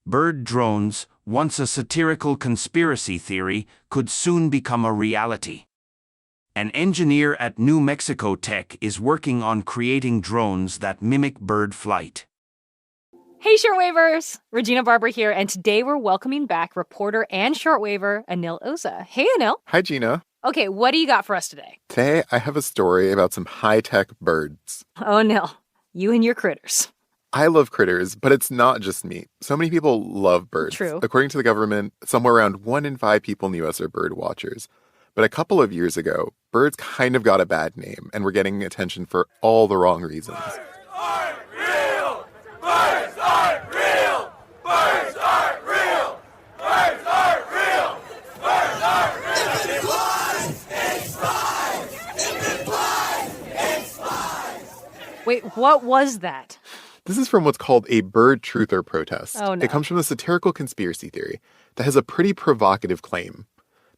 Bird drones, once a satirical conspiracy theory, could soon become a reality. An engineer at New Mexico Tech is working on creating drones that mimic bird flight. Hey, shortwavers! Regina Barber here, and today we're welcoming back reporter and shortwaver Anil Oza. Hey, Anil. Hi, Gina. Okay, what do you got for us today? Today, I have a story about some high-tech birds. Oh, Anil, you and your critters. I love critters, but it's not just me. So many people love birds. True. According to the government, somewhere around 1 in 5 people in the U.S. are bird watchers. But a couple of years ago, birds kind of got a bad name and were getting attention for all the wrong reasons. Birds aren't real! Birds aren't real! Birds aren't real! Birds aren't real! Birds aren't real! If it flies, it flies! If it flies, it flies! Wait, what was that? This is from what's called a bird truther protest. Oh, no. It comes from the satirical conspiracy theory that has a pretty provocative claim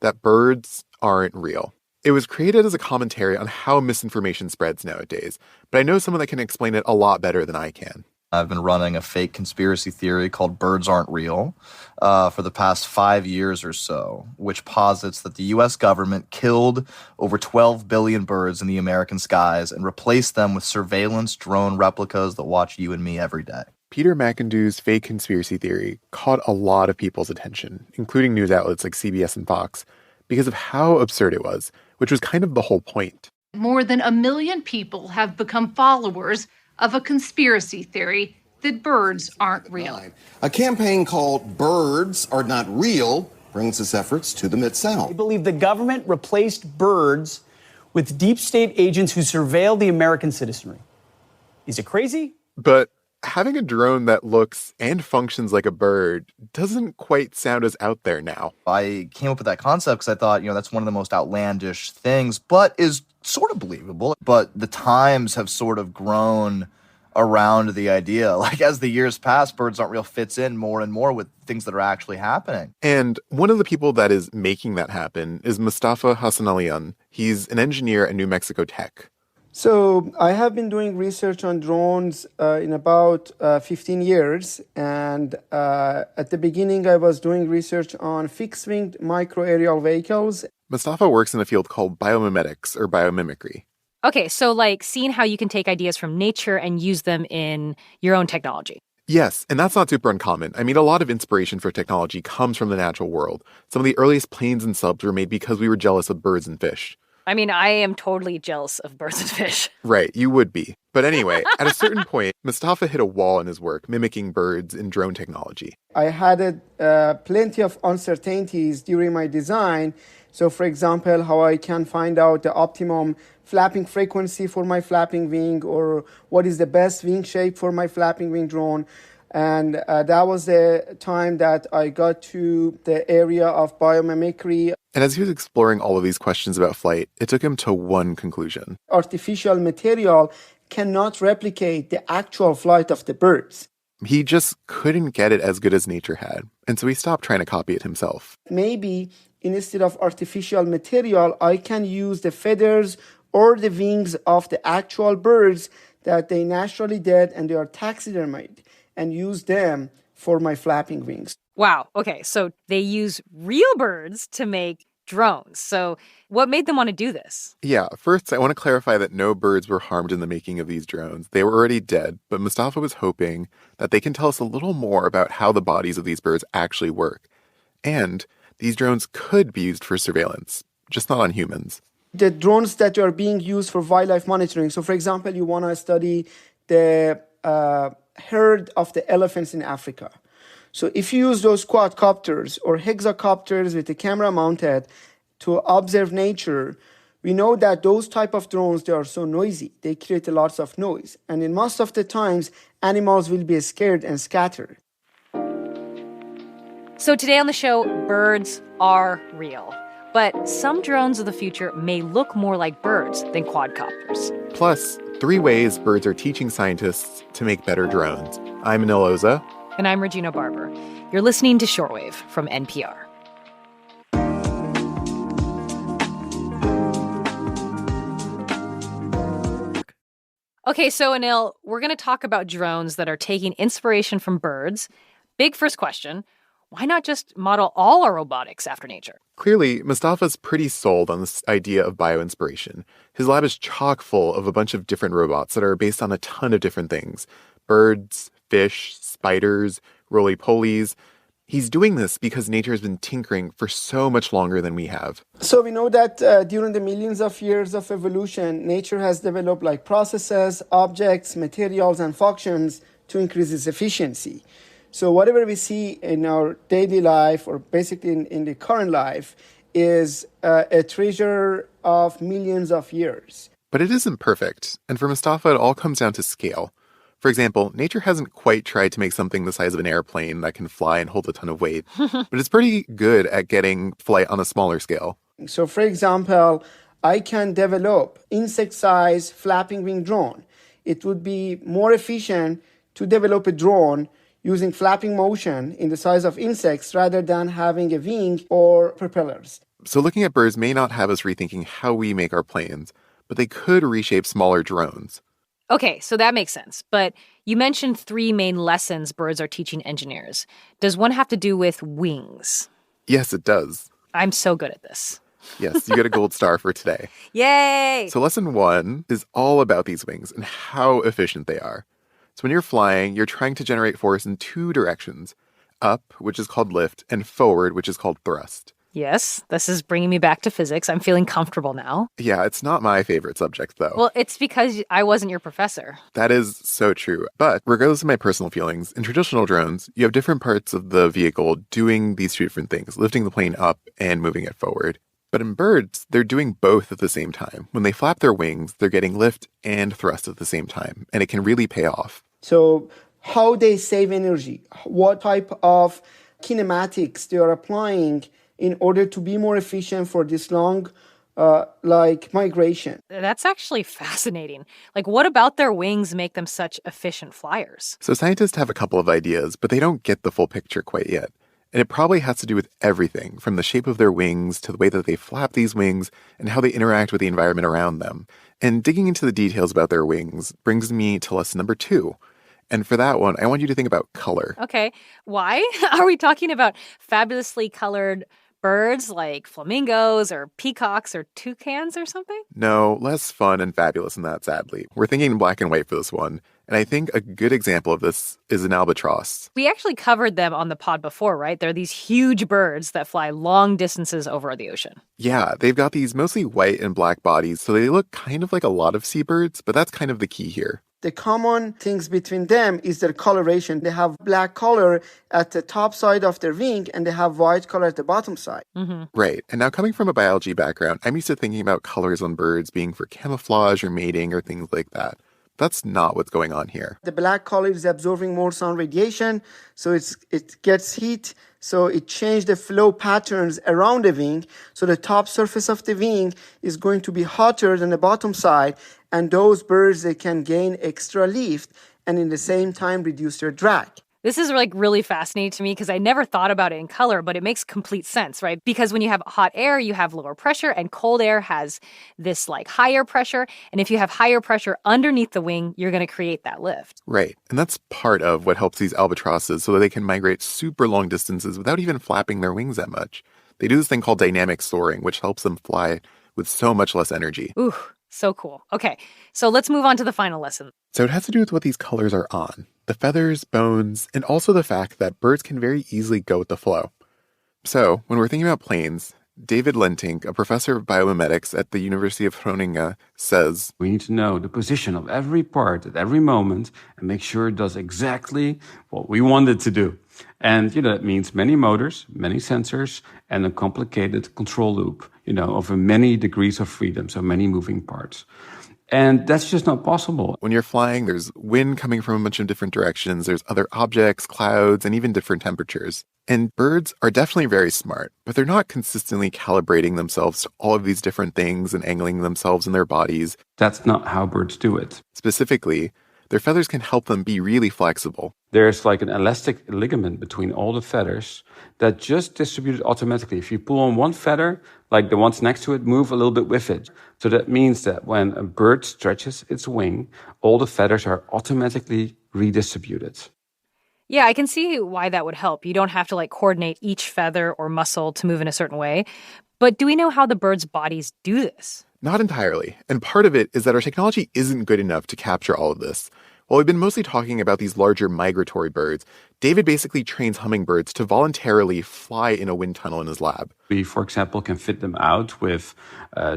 that birds aren't real. It was created as a commentary on how misinformation spreads nowadays, but I know someone that can explain it a lot better than I can. I've been running a fake conspiracy theory called Birds Aren't Real for the past 5 years or so, which posits that the U.S. government killed over 12 billion birds in the American skies and replaced them with surveillance drone replicas that watch you and me every day. Peter McIndoe's fake conspiracy theory caught a lot of people's attention, including news outlets like CBS and Fox, because of how absurd it was, which was kind of the whole point. More than 1 million people have become followers of a conspiracy theory that birds aren't real. A campaign called Birds Are Not Real brings its efforts to the Mid-South. I believe the government replaced birds with deep state agents who surveil the American citizenry. Is it crazy? But having a drone that looks and functions like a bird doesn't quite sound as out there now. I came up with that concept because I thought, that's one of the most outlandish things, but is sort of believable. But the times have sort of grown around the idea. Like, as the years pass, Birds Aren't Real fits in more and more with things that are actually happening. And one of the people that is making that happen is Mustafa Hassanalian. He's an engineer at New Mexico Tech. So I have been doing research on drones in about 15 years. And at the beginning, I was doing research on fixed-wing micro-aerial vehicles. Mustafa works in a field called biomimetics or biomimicry. Okay, so like seeing how you can take ideas from nature and use them in your own technology. Yes, and that's not super uncommon. I mean, a lot of inspiration for technology comes from the natural world. Some of the earliest planes and subs were made because we were jealous of birds and fish. I mean, I am totally jealous of birds and fish. Right, you would be. But anyway, at a certain point, Mustafa hit a wall in his work, mimicking birds in drone technology. I had plenty of uncertainties during my design. So, for example, how I can find out the optimum flapping frequency for my flapping wing, or what is the best wing shape for my flapping wing drone. And that was the time that I got to the area of biomimicry. And as he was exploring all of these questions about flight, it took him to one conclusion. Artificial material cannot replicate the actual flight of the birds. He just couldn't get it as good as nature had, and so he stopped trying to copy it himself. Maybe instead of artificial material, I can use the feathers or the wings of the actual birds that they naturally did and they are taxidermied, and use them for my flapping wings. Wow. Okay, so they use real birds to make drones. So what made them want to do this? Yeah, first, I want to clarify that no birds were harmed in the making of these drones. They were already dead, but Mustafa was hoping that they can tell us a little more about how the bodies of these birds actually work. And these drones could be used for surveillance, just not on humans. The drones that are being used for wildlife monitoring. So, for example, you want to study the herd of the elephants in Africa. So if you use those quadcopters or hexacopters with the camera mounted to observe nature, we know that those type of drones, they are so noisy. They create lots of noise. And in most of the times, animals will be scared and scattered. So today on the show, birds are real. But some drones of the future may look more like birds than quadcopters. Plus, 3 ways birds are teaching scientists to make better drones. I'm Anil Oza. And I'm Regina Barber. You're listening to Shortwave from NPR. Okay, so Anil, we're going to talk about drones that are taking inspiration from birds, big first question. Why not just model all our robotics after nature? Clearly, Mustafa's pretty sold on this idea of bioinspiration. His lab is chock full of a bunch of different robots that are based on a ton of different things. Birds, fish, spiders, roly-polies. He's doing this because nature has been tinkering for so much longer than we have. So we know that during the millions of years of evolution, nature has developed like processes, objects, materials, and functions to increase its efficiency. So whatever we see in our daily life, or basically in the current life, is a treasure of millions of years. But it isn't perfect, and for Mustafa, it all comes down to scale. For example, nature hasn't quite tried to make something the size of an airplane that can fly and hold a ton of weight, but it's pretty good at getting flight on a smaller scale. So for example, I can develop insect-sized flapping wing drone. It would be more efficient to develop a drone using flapping motion in the size of insects rather than having a wing or propellers. So looking at birds may not have us rethinking how we make our planes, but they could reshape smaller drones. Okay, so that makes sense. But you mentioned 3 main lessons birds are teaching engineers. Does one have to do with wings? Yes, it does. I'm so good at this. Yes, you get a gold star for today. Yay! So lesson 1 is all about these wings and how efficient they are. So when you're flying, you're trying to generate force in 2 directions. Up, which is called lift, and forward, which is called thrust. Yes, this is bringing me back to physics. I'm feeling comfortable now. Yeah, it's not my favorite subject, though. Well, it's because I wasn't your professor. That is so true. But regardless of my personal feelings, in traditional drones, you have different parts of the vehicle doing these 2 different things, lifting the plane up and moving it forward. But in birds, they're doing both at the same time. When they flap their wings, they're getting lift and thrust at the same time, and it can really pay off. So how they save energy, what type of kinematics they are applying in order to be more efficient for this long migration. That's actually fascinating. Like, what about their wings make them such efficient flyers? So scientists have a couple of ideas, but they don't get the full picture quite yet. And it probably has to do with everything, from the shape of their wings to the way that they flap these wings and how they interact with the environment around them. And digging into the details about their wings brings me to lesson number 2. And for that one, I want you to think about color. Okay. Why? Are we talking about fabulously colored birds like flamingos or peacocks or toucans or something? No, less fun and fabulous than that, sadly. We're thinking black and white for this one. And I think a good example of this is an albatross. We actually covered them on the pod before, right? They're these huge birds that fly long distances over the ocean. Yeah, they've got these mostly white and black bodies, so they look kind of like a lot of seabirds, but that's kind of the key here. The common things between them is their coloration. They have black color at the top side of their wing, and they have white color at the bottom side. Mm-hmm. Right. And now coming from a biology background, I'm used to thinking about colors on birds being for camouflage or mating or things like that. That's not what's going on here. The black color is absorbing more sun radiation, so it gets heat, so it changes the flow patterns around the wing. So the top surface of the wing is going to be hotter than the bottom side, and those birds, they can gain extra lift and in the same time reduce their drag. This is like really fascinating to me because I never thought about it in color, but it makes complete sense, right? Because when you have hot air, you have lower pressure, and cold air has this like higher pressure. And if you have higher pressure underneath the wing, you're going to create that lift. Right. And that's part of what helps these albatrosses so that they can migrate super long distances without even flapping their wings that much. They do this thing called dynamic soaring, which helps them fly with so much less energy. Ooh, so cool. Okay, so let's move on to the final lesson. So it has to do with what these colors are on. The feathers, bones, and also the fact that birds can very easily go with the flow. So when we're thinking about planes, David Lentink, a professor of biomimetics at the University of Groningen, says, we need to know the position of every part at every moment and make sure it does exactly what we want it to do. And, that means many motors, many sensors, and a complicated control loop, over many degrees of freedom, so many moving parts. And that's just not possible. When you're flying, there's wind coming from a bunch of different directions. There's other objects, clouds, and even different temperatures. And birds are definitely very smart, but they're not consistently calibrating themselves to all of these different things and angling themselves in their bodies. That's not how birds do it. Specifically, their feathers can help them be really flexible. There's like an elastic ligament between all the feathers that just distributed automatically. If you pull on one feather, like the ones next to it move a little bit with it. So that means that when a bird stretches its wing, all the feathers are automatically redistributed. Yeah, I can see why that would help. You don't have to coordinate each feather or muscle to move in a certain way. But do we know how the birds' bodies do this? Not entirely. And part of it is that our technology isn't good enough to capture all of this. While we've been mostly talking about these larger migratory birds, David basically trains hummingbirds to voluntarily fly in a wind tunnel in his lab. We, for example, can fit them out with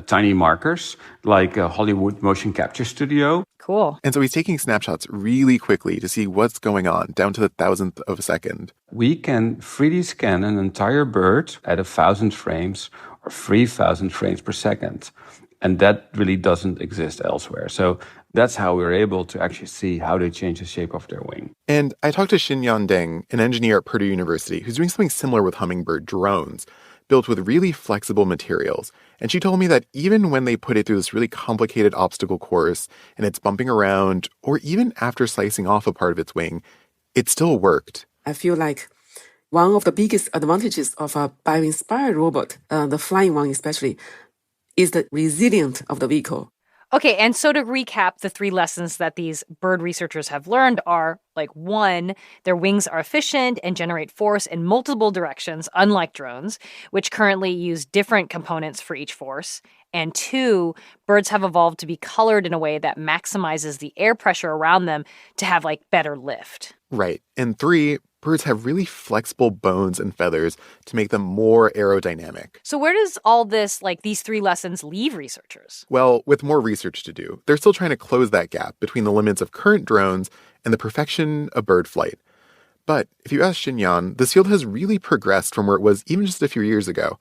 tiny markers, like a Hollywood motion capture studio. Cool. And so he's taking snapshots really quickly to see what's going on, down to the thousandth of a second. We can 3D scan an entire bird at 1,000 frames or 3,000 frames per second. And that really doesn't exist elsewhere. So that's how we're able to actually see how they change the shape of their wing. And I talked to Xinyan Deng, an engineer at Purdue University, who's doing something similar with hummingbird drones, built with really flexible materials. And she told me that even when they put it through this really complicated obstacle course and it's bumping around, or even after slicing off a part of its wing, it still worked. I feel like one of the biggest advantages of a bio-inspired robot, the flying one especially, is the resilience of the vehicle. Okay, and so to recap, the 3 lessons that these bird researchers have learned are, 1, their wings are efficient and generate force in multiple directions, unlike drones, which currently use different components for each force. And 2, birds have evolved to be colored in a way that maximizes the air pressure around them to have, better lift. Right. And 3, birds have really flexible bones and feathers to make them more aerodynamic. So where does all this, these 3 lessons leave researchers? Well, with more research to do, they're still trying to close that gap between the limits of current drones and the perfection of bird flight. But if you ask Xinyan, this field has really progressed from where it was even just a few years ago.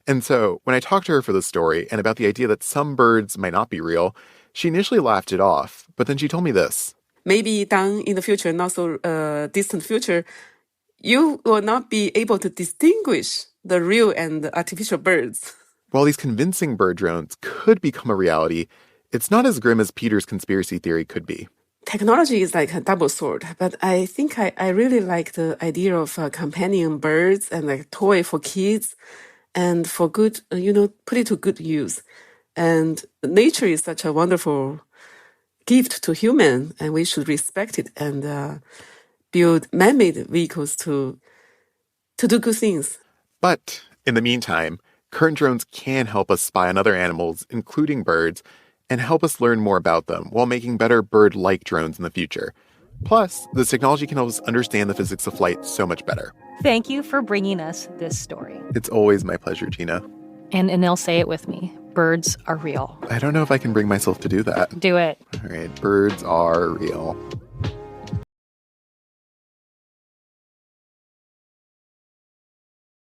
And so when I talked to her for this story and about the idea that some birds might not be real, she initially laughed it off, but then she told me this. Maybe down in the future, not so distant future, you will not be able to distinguish the real and the artificial birds. While these convincing bird drones could become a reality, it's not as grim as Peter's conspiracy theory could be. Technology is like a double sword, but I think I really like the idea of companion birds and a toy for kids and for good, put it to good use. And nature is such a wonderful gift to human, and we should respect it and build man-made vehicles to do good things. But in the meantime, current drones can help us spy on other animals, including birds, and help us learn more about them while making better bird-like drones in the future. Plus, this technology can help us understand the physics of flight so much better. Thank you for bringing us this story. It's always my pleasure, Gina. And Anil, say it with me. Birds are real. I don't know if I can bring myself to do that. Do it. All right, birds are real.